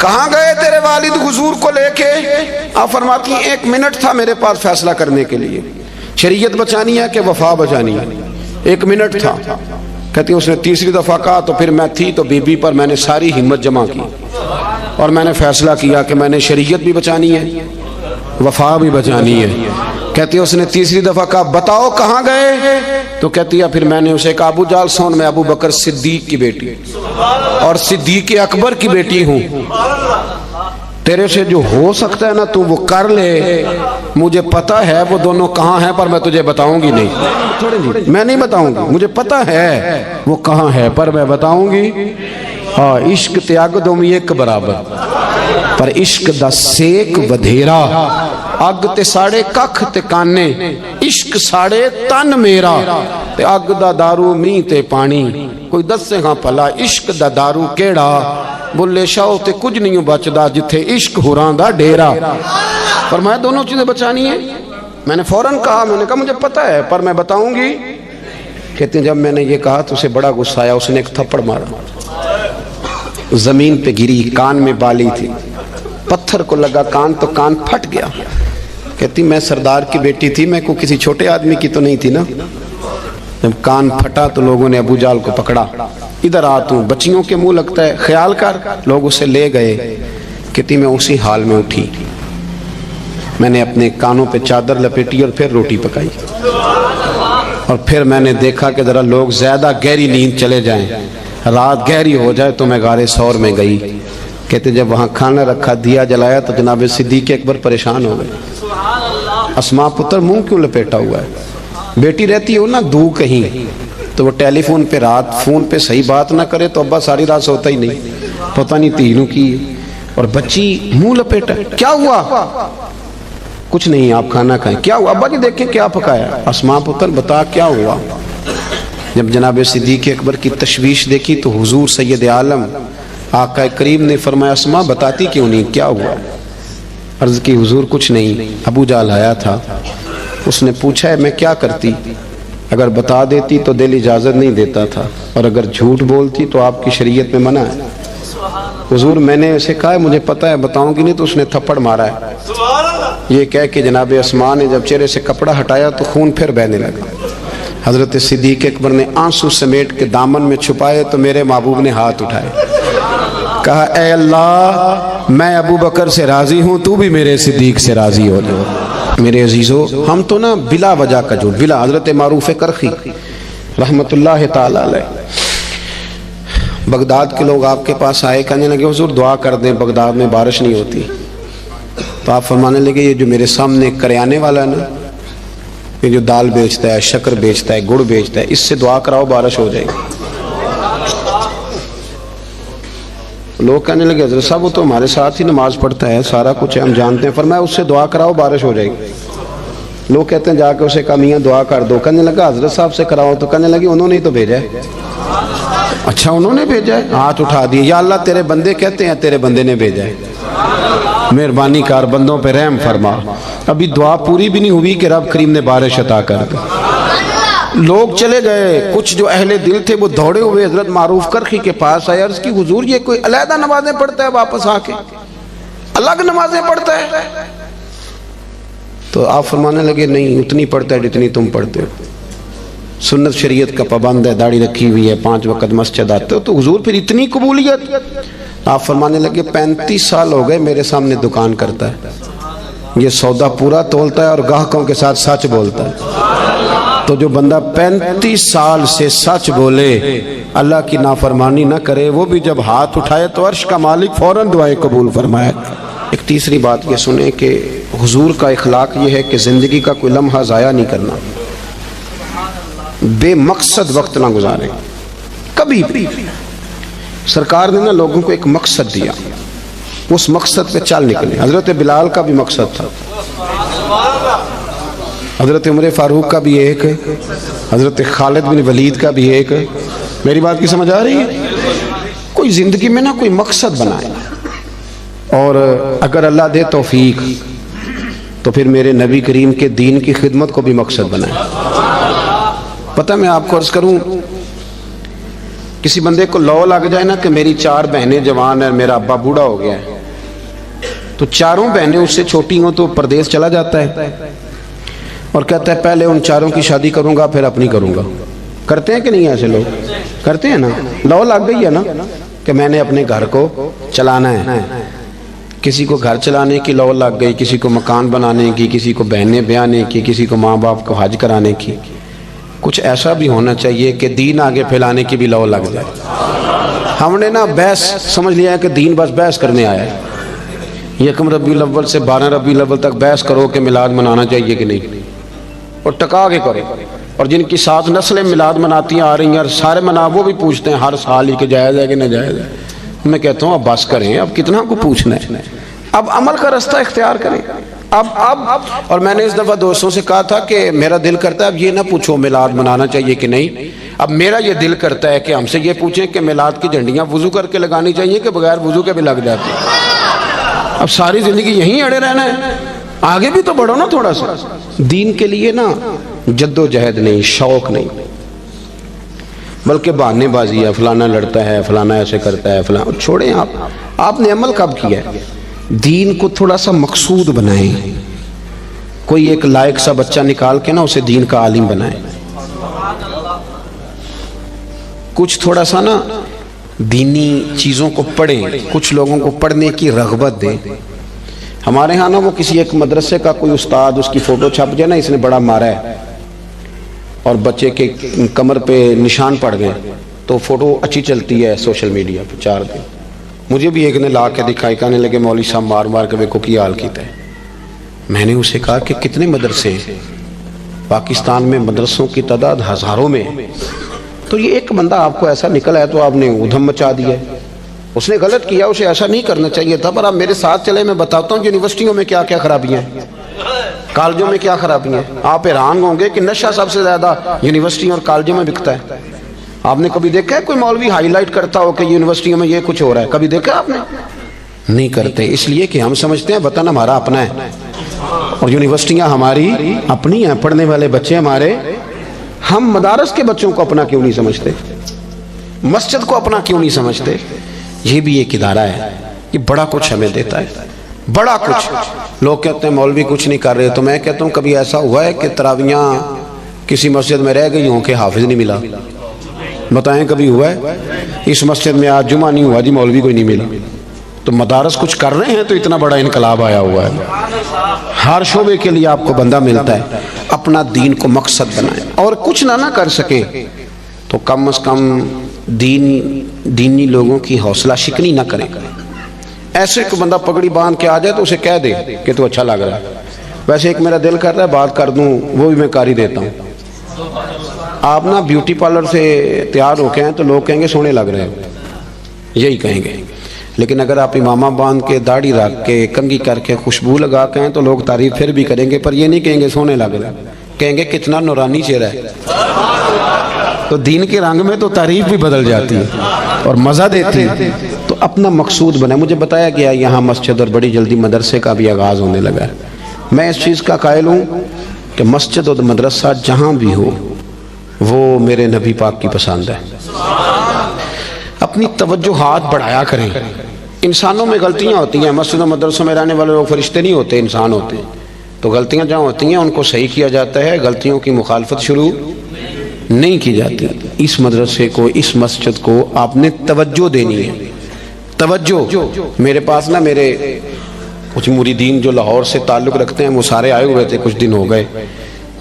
کہاں گئے تیرے والد حضور کو لے کے؟ آپ فرماتی ہیں 1 منٹ تھا میرے پاس فیصلہ کرنے کے لیے، شریعت بچانی ہے کہ وفا بچانی ہے، 1 منٹ تھا۔ کہتی اس نے تیسری دفعہ کہا تو پھر میں تھی تو بی بی پر میں نے ساری ہمت جمع کی اور میں نے فیصلہ کیا کہ میں نے شریعت بھی بچانی ہے، وفا بھی بچانی ہے۔ کہتی اس نے تیسری دفعہ کہا بتاؤ کہاں گئے؟ تو کہتی ہے پھر میں نے اسے کہا ابو جال سون میں ابو بکر صدیق کی بیٹی اور صدیق اکبر کی بیٹی ہوں، تیرے سے جو ہو سکتا ہے نا تو وہ کر لے، مجھے پتہ ہے وہ دونوں کہاں ہیں پر میں تجھے بتاؤں گی نہیں، میں نہیں بتاؤں گی، مجھے پتہ ہے وہ کہاں ہے پر میں بتاؤں گی۔ ہاں عشق تے اگ دوم ایک برابر، پر عشق دا سیک ودھیرا، اگ تے ساڑے ککھ تے کانے، عشق ساڑے تن میرا، تے اگ دا دارو می تے پانی، کوئی دسے ہاں پلا عشق دا دارو کیڑا، بلے شاہ تے کچھ نہیں بچدا جتھے عشق ہراں دا ڈیرا۔ فرمایا دونوں چیزیں بچانی ہیں۔ میں نے فوراً کہا، میں نے کہا مجھے پتہ ہے پر میں بتاؤں گی۔ کہتے ہیں جب میں نے یہ کہا تو اسے بڑا غصہ آیا، اس نے ایک تھپڑ مارا، زمین پہ گری، کان میں بالی تھی، پتھر کو لگا کان تو کان پھٹ گیا۔ کہتی میں سردار کی بیٹی تھی، میں کو کسی چھوٹے آدمی کی تو نہیں تھی نا۔ جب کان پھٹا تو لوگوں نے ابو جال کو پکڑا، ادھر آ تو بچیوں کے منہ لگتا ہے، خیال کر، لوگ اسے لے گئے۔ کہتی میں اسی حال میں اٹھی، میں نے اپنے کانوں پہ چادر لپیٹی اور پھر روٹی پکائی، اور پھر میں نے دیکھا کہ ذرا لوگ زیادہ گہری نیند چلے جائیں، رات گہری ہو جائے تو میں غار ثور میں گئی۔ کہتے جب وہاں کھانا رکھا، دیا جلایا تو جناب صدیق اکبر پریشان ہو گئے، اسماء پتر منہ کیوں لپیٹا ہوا ہے؟ بیٹی رہتی ہو نا دو کہیں تو وہ ٹیلی فون پہ رات فون پہ صحیح بات نہ کرے تو ابا ساری رات سوتا ہی نہیں، پتہ نہیں تینوں کی، اور بچی منہ لپیٹا، کیا ہوا؟ کچھ نہیں آپ کھانا کھائیں۔ کیا ہوا ابا جی؟ دیکھیں کیا پکایا۔ اسماء پتر بتا کیا ہوا؟ جب جناب صدیق اکبر کی تشویش دیکھی تو حضور سید عالم آقا کریم نے فرمایا اسماء بتاتی کیوں نہیں، کیا ہوا؟ عرض کی حضور کچھ نہیں، ابو جال آیا تھا، اس نے پوچھا ہے میں کیا کرتی، اگر بتا دیتی تو دل اجازت نہیں دیتا تھا، اور اگر جھوٹ بولتی تو آپ کی شریعت میں منع ہے۔ حضور میں نے اسے کہا ہے مجھے پتہ ہے بتاؤں گی نہیں، تو اس نے تھپڑ مارا ہے۔ یہ کہہ کے جناب اسماء نے جب چہرے سے کپڑا ہٹایا تو خون پھر بہنے لگا۔ حضرت صدیق اکبر نے آنسو سمیٹ کے دامن میں چھپائے تو میرے محبوب نے ہاتھ اٹھائے، کہا اے اللہ میں ابو بکر سے راضی ہوں، تو بھی میرے صدیق سے راضی ہو جاؤ۔ میرے عزیزو ہم تو نا بلا وجہ کا جھوٹ، بلا حضرت معروف کرخی رحمت اللہ تعالی علیہ، بغداد کے لوگ آپ کے پاس آئے، کہنے لگے حضور دعا کر دیں بغداد میں بارش نہیں ہوتی، تو آپ فرمانے لگے یہ جو میرے سامنے کریانے والا ہے نا، یہ جو دال بیچتا ہے، شکر بیچتا ہے، گڑ بیچتا ہے، اس سے دعا کراؤ بارش ہو جائے گی۔ لوگ کہنے لگے حضرت صاحب وہ تو ہمارے ساتھ ہی نماز پڑھتا ہے، سارا کچھ ہے ہم جانتے ہیں، فرمایا اس سے دعا کراؤ بارش ہو جائے گی۔ لوگ کہتے ہیں جا کے اسے کہا میاں دعا کر دو، کہنے لگا حضرت صاحب سے کراؤ، تو کہنے لگے انہوں نے ہی تو بھیجا ہے۔ اچھا انہوں نے بھیجا ہے؟ ہاتھ اٹھا دیے، یا اللہ تیرے بندے کہتے ہیں تیرے بندے نے بھیجا ہے، مہربانی کر بندوں پہ رحم فرما۔ ابھی دعا پوری بھی نہیں ہوئی کہ رب کریم نے بارش عطا کر دی۔ لوگ چلے گئے، کچھ جو اہل دل تھے وہ دوڑے ہوئے حضرت معروف کرخی کے پاس آئے، عرض کی حضور یہ کوئی علیحدہ نمازیں پڑھتا ہے واپس آ کے، الگ نمازیں پڑھتا ہے؟ تو آپ فرمانے لگے نہیں، اتنی پڑھتا ہے جتنی تم پڑھتے ہو، سنت شریعت کا پابند ہے، داڑھی رکھی ہوئی ہے، 5 وقت مسجد آتے ہو، تو حضور پھر اتنی قبولیت؟ آپ فرمانے لگے 35 سال ہو گئے میرے سامنے دکان کرتا ہے، یہ سودا پورا تولتا ہے اور گاہکوں کے ساتھ سچ بولتا ہے۔ تو جو بندہ 35 سال سے سچ بولے، اللہ کی نافرمانی نہ کرے، وہ بھی جب ہاتھ اٹھائے تو عرش کا مالک فوراً دعائیں قبول فرمائے۔ ایک تیسری بات یہ سنیں کہ حضور کا اخلاق یہ ہے کہ زندگی کا کوئی لمحہ ضائع نہیں کرنا، بے مقصد وقت نہ گزاریں کبھی بھی۔ سرکار نے نا لوگوں کو ایک مقصد دیا، اس مقصد پہ چل نکلے۔ حضرت بلال کا بھی مقصد تھا، حضرت عمر فاروق کا بھی ایک ہے، حضرت خالد بن ولید کا بھی ایک ہے۔ میری بات کی سمجھ آ رہی ہے؟ کوئی زندگی میں نا کوئی مقصد بنائے، اور اگر اللہ دے توفیق تو پھر میرے نبی کریم کے دین کی خدمت کو بھی مقصد بنائے۔ پتہ میں آپ کو عرض کروں، کسی بندے کو لو لگ جائے نا کہ میری 4 بہنیں جوان ہیں، میرا ابا بوڑھا ہو گیا ہے، تو 4 بہنیں اس سے چھوٹی ہوں تو پردیس چلا جاتا ہے اور کہتا ہے پہلے ان 4 کی شادی کروں گا پھر اپنی کروں گا۔ کرتے ہیں کہ نہیں ایسے لوگ؟ کرتے ہیں نا، لو لگ گئی ہے نا کہ میں نے اپنے گھر کو چلانا ہے۔ کسی کو گھر چلانے کی لو لگ گئی، کسی کو مکان بنانے کی، کسی کو بہنیں بیانے کی، کسی کو ماں باپ کو حج کرانے کی۔ کچھ ایسا بھی ہونا چاہیے کہ دین آگے پھیلانے کی بھی لو لگ جائے۔ ہم نے نا بحث سمجھ لیا ہے کہ دین بس بحث کرنے آیا ہے، 1 ربیع الاول سے 12 ربیع الاول تک بحث کرو کہ میلاد منانا چاہیے کہ نہیں، اور ٹکا کے کرو۔ اور جن کی 7 نسلیں میلاد مناتی آ رہی ہیں اور سارے منا، وہ بھی پوچھتے ہیں ہر سال ہی کہ جائز ہے کہ نہ جائز ہے۔ میں کہتا ہوں اب بس کریں، اب کتنا کو پوچھنا ہے، اب عمل کا رستہ اختیار کریں۔ اب اور میں نے اس دفعہ دوستوں سے کہا تھا کہ میرا دل کرتا ہے اب یہ نہ پوچھو میلاد منانا چاہیے کہ نہیں، اب میرا یہ دل کرتا ہے کہ ہم سے یہ پوچھیں کہ میلاد کی جھنڈیاں وضو کر کے لگانی چاہیے کہ بغیر وضو کے بھی لگ جاتی ہیں۔ اب ساری زندگی یہیں اڑے رہنا ہے، آگے بھی تو بڑھو نا تھوڑا سا۔ دین کے لیے نا جد و جہد نہیں، شوق نہیں، بلکہ بہانے بازی ہے، فلانا لڑتا ہے، فلانا ایسے کرتا ہے، فلانا۔ چھوڑیں، آپ نے عمل کب کیا ہے؟ دین کو تھوڑا سا مقصود بنائیں، کوئی ایک لائق سا بچہ نکال کے نا اسے دین کا عالم بنائیں، کچھ تھوڑا سا نا دینی چیزوں کو پڑھیں، کچھ لوگوں کو پڑھنے کی رغبت دیں۔ ہمارے ہاں نا وہ کسی ایک مدرسے کا کوئی استاد، اس کی فوٹو چھپ جائے نا اس نے بڑا مارا ہے اور بچے کے کمر پہ نشان پڑ گئے تو فوٹو اچھی چلتی ہے سوشل میڈیا پہ 4 دن۔ مجھے بھی ایک نے لا کے دکھائی، کہنے لگے مولوی صاحب مار مار کے ویکھو کی حال کیتا ہے۔ میں نے اسے کہا کہ کتنے مدرسے ہیں پاکستان میں؟ مدرسوں کی تعداد ہزاروں میں، تو یہ ایک بندہ آپ کو ایسا نکلا ہے تو آپ نے ادھم مچا دیا ہے۔ اس نے غلط کیا، اسے ایسا نہیں کرنا چاہیے تھا۔ پر آپ میرے ساتھ چلے، میں بتاتا ہوں یونیورسٹیوں میں کیا کیا خرابیاں ہیں، کالجوں میں کیا خرابیاں ہیں۔ آپ حیران ہوں گے کہ نشہ سب سے زیادہ یونیورسٹیوں اور کالجوں میں بکتا ہے۔ آپ نے کبھی دیکھا ہے کوئی مولوی ہائی لائٹ کرتا ہو کہ یونیورسٹیوں میں یہ کچھ ہو رہا ہے؟ کبھی دیکھا آپ نے؟ نہیں کرتے، اس لیے کہ ہم سمجھتے ہیں وطن ہمارا اپنا ہے اور یونیورسٹیاں ہماری اپنی ہیں، پڑھنے والے بچے ہمارے۔ ہم مدارس کے بچوں کو اپنا کیوں نہیں سمجھتے؟ مسجد کو اپنا کیوں نہیں سمجھتے؟ یہ بھی ایک ادارہ ہے، یہ بڑا کچھ ہمیں دیتا ہے، بڑا کچھ۔ لوگ کہتے ہیں مولوی کچھ نہیں کر رہے، تو میں کہتا ہوں کبھی ایسا ہوا ہے کہ تراویحاں کسی مسجد میں رہ گئی ہوں کہ حافظ نہیں ملا؟ بتائیں کبھی ہوا ہے؟ اس مسجد میں آج جمعہ نہیں ہوا جی، مولوی کوئی نہیں ملا۔ تو مدارس کچھ کر رہے ہیں تو اتنا بڑا انقلاب آیا ہوا ہے۔ ہر شعبے کے لیے آپ کو بندہ ملتا ہے۔ اپنا دین کو مقصد بنائیں، اور کچھ نہ کر سکیں تو کم از کم دینی لوگوں کی حوصلہ شکنی نہ کریں۔ ایسے کوئی بندہ پگڑی باندھ کے آ جائے تو اسے کہہ دے کہ تو اچھا لگ رہا ہے، ویسے ایک میرا دل کر رہا ہے بات کر دوں، وہ بھی میں کر ہی دیتا ہوں۔ آپ نا بیوٹی پارلر سے تیار ہو کے ہیں تو لوگ کہیں گے سونے لگ رہے ہیں، یہی کہیں گے۔ لیکن اگر آپ امامہ باندھ کے، داڑھی رکھ کے، کنگھی کر کے، خوشبو لگا کے ہیں تو لوگ تعریف پھر بھی کریں گے، پر یہ نہیں کہیں گے سونے لگ رہا ہے، کہیں گے کتنا نورانی چہرہ ہے۔ تو دین کے رنگ میں تو تعریف بھی بدل جاتی ہے اور مزہ دیتی ہے۔ تو اپنا مقصود بنا۔ مجھے بتایا گیا یہاں مسجد اور بڑی جلدی مدرسے کا بھی آغاز ہونے لگا ہے۔ میں اس چیز کا قائل ہوں کہ مسجد اور مدرسہ جہاں بھی ہو وہ میرے نبی پاک کی پسند ہے۔ اپنی توجہات بڑھایا کریں۔ انسانوں میں غلطیاں ہوتی ہیں، مسجدوں مدرسوں میں رہنے والے لوگ فرشتے نہیں ہوتے، انسان ہوتے ہیں، تو غلطیاں جہاں ہوتی ہیں ان کو صحیح کیا جاتا ہے، غلطیوں کی مخالفت شروع نہیں کی جاتی۔ اس مدرسے کو، اس مسجد کو آپ نے توجہ دینی ہے، توجہ۔ میرے پاس نا میرے کچھ مریدین جو لاہور سے تعلق رکھتے ہیں وہ سارے آئے ہوئے تھے، کچھ دن ہو گئے،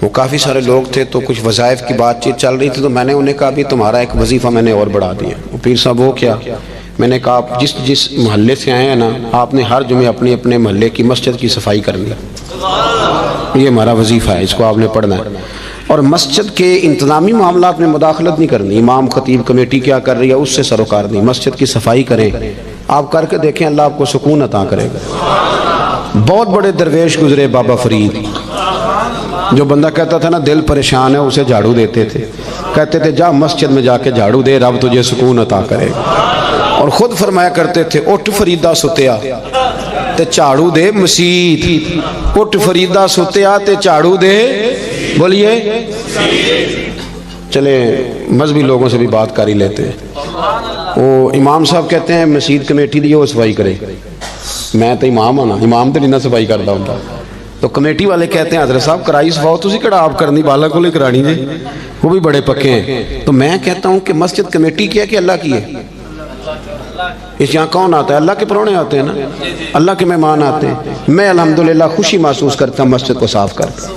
وہ کافی سارے لوگ تھے، تو کچھ وظائف کی بات چیت چل رہی تھی، تو میں نے انہیں کہا بھی تمہارا ایک وظیفہ میں نے اور بڑھا دیا۔ وہ پیر صاحب وہ کیا؟ میں نے کہا آپ جس محلے سے آئے ہیں نا، آپ نے ہر جمعے اپنے محلے کی مسجد کی صفائی کرنی ہے، یہ ہمارا وظیفہ ہے، اس کو آپ نے پڑھنا ہے۔ اور مسجد کے انتظامی معاملات میں مداخلت نہیں کرنی، امام خطیب کمیٹی کیا کر رہی ہے اس سے سروکار نہیں، مسجد کی صفائی کریں، آپ کر کے دیکھیں اللہ آپ کو سکون عطا کرے گا۔ بہت بڑے درویش گزرے بابا فرید، جو بندہ کہتا تھا نا دل پریشان ہے اسے جھاڑو دیتے تھے، کہتے تھے جا مسجد میں جا کے جھاڑو دے، رب تجھے سکون عطا کرے گا۔ اور خود فرمایا کرتے تھے اٹھ فریدہ ستیا تے جھاڑو دے مسجد، اٹھ فریدہ ستیا تے جھاڑو دے، بولیے۔ چلیں مذہبی لوگوں سے بھی بات کر ہی لیتے ہیں۔ وہ امام صاحب کہتے ہیں مسجد کمیٹی دی وہ صفائی کرے، میں تو امام ہوں نا، امام تو نہیں نہ صفائی کرتا ہوں، تو کمیٹی والے کہتے ہیں حضرت صاحب کرائی صفاؤ تسی کڑا آپ کرنی بالا کو لے کرانی جی، وہ بھی بڑے پکے ہیں۔ تو میں کہتا ہوں کہ مسجد کمیٹی کی ہے کہ اللہ کی ہے؟ اس یہاں کون آتا ہے؟ اللہ کے پرونے آتے ہیں نا، اللہ کے مہمان آتے ہیں۔ میں الحمدللہ خوشی محسوس کرتا ہوں مسجد کو صاف کرتا،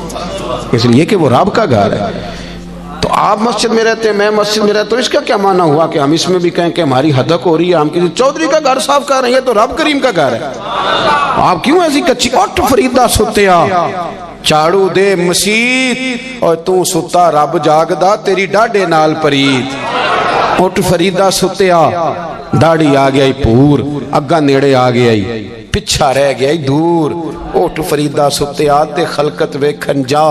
اس لیے کہ وہ رب کا گھر ہے۔ تو آپ مسجد میں رہتے ہیں، میں مسجد میں رہتا ہوں، اس کا کیا معنی ہوا کہ ہم اس میں بھی کہیں کہ ہماری حدق ہو رہی ہے، ہم کسی چودھری کا گھر صاف کر رہے ہیں، تو رب کریم کا گھر ہے۔ آپ کیوں ایسی کچی؟ اٹھ فریدہ ستیا جھاڑو دے مسجد، اور تو ستا رب جاگدا تیری ڈاڈے نال پرید۔ اٹھ فریدہ ستیا، داڑھی آ گیا پور، اگا نیڑے آ گیا پچھا رہ گیا دور۔ اٹھ فریدہ ستیا تے خلقت ویکھن جا،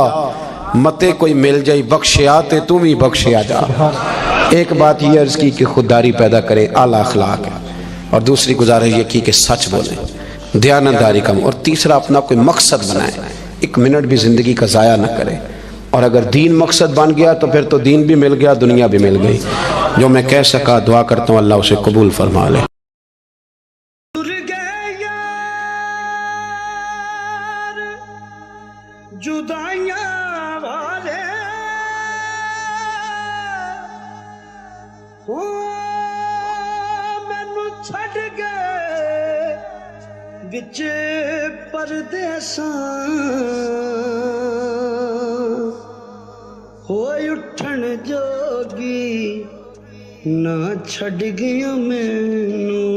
متے کوئی مل جائی بخشیا تے تم ہی بخشیا جا۔ ایک بات یہ عرض کی کہ خودداری پیدا کرے، اعلیٰ اخلاق ہے، اور دوسری گزارش یہ کی کہ سچ بولیں، دیانتداری کم، اور تیسرا اپنا کوئی مقصد بنائیں، ایک منٹ بھی زندگی کا ضائع نہ کریں، اور اگر دین مقصد بن گیا تو پھر تو دین بھی مل گیا، دنیا بھی مل گئی۔ جو میں کہہ سکا دعا کرتا ہوں اللہ اسے قبول فرما لے۔ جدائیاں والے مینوں چھڈ گئے وچ پردیساں، ہوئے اٹھن جوگی نہ چھڈ گیا مینوں،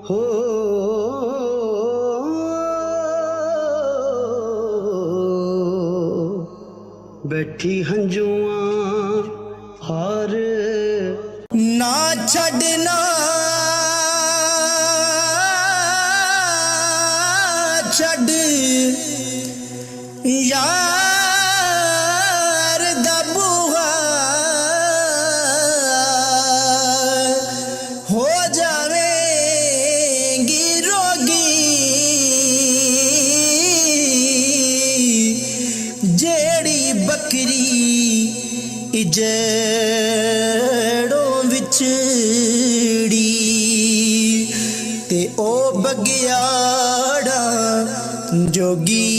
ہو بیٹھی ہنجواں ہار نہ چھڈنا، چھڈ یار دا بوہا، ہو جاویں گی روگی جیڑی بکری جڑوں وچڑی، تے او بگیاڑا جوگی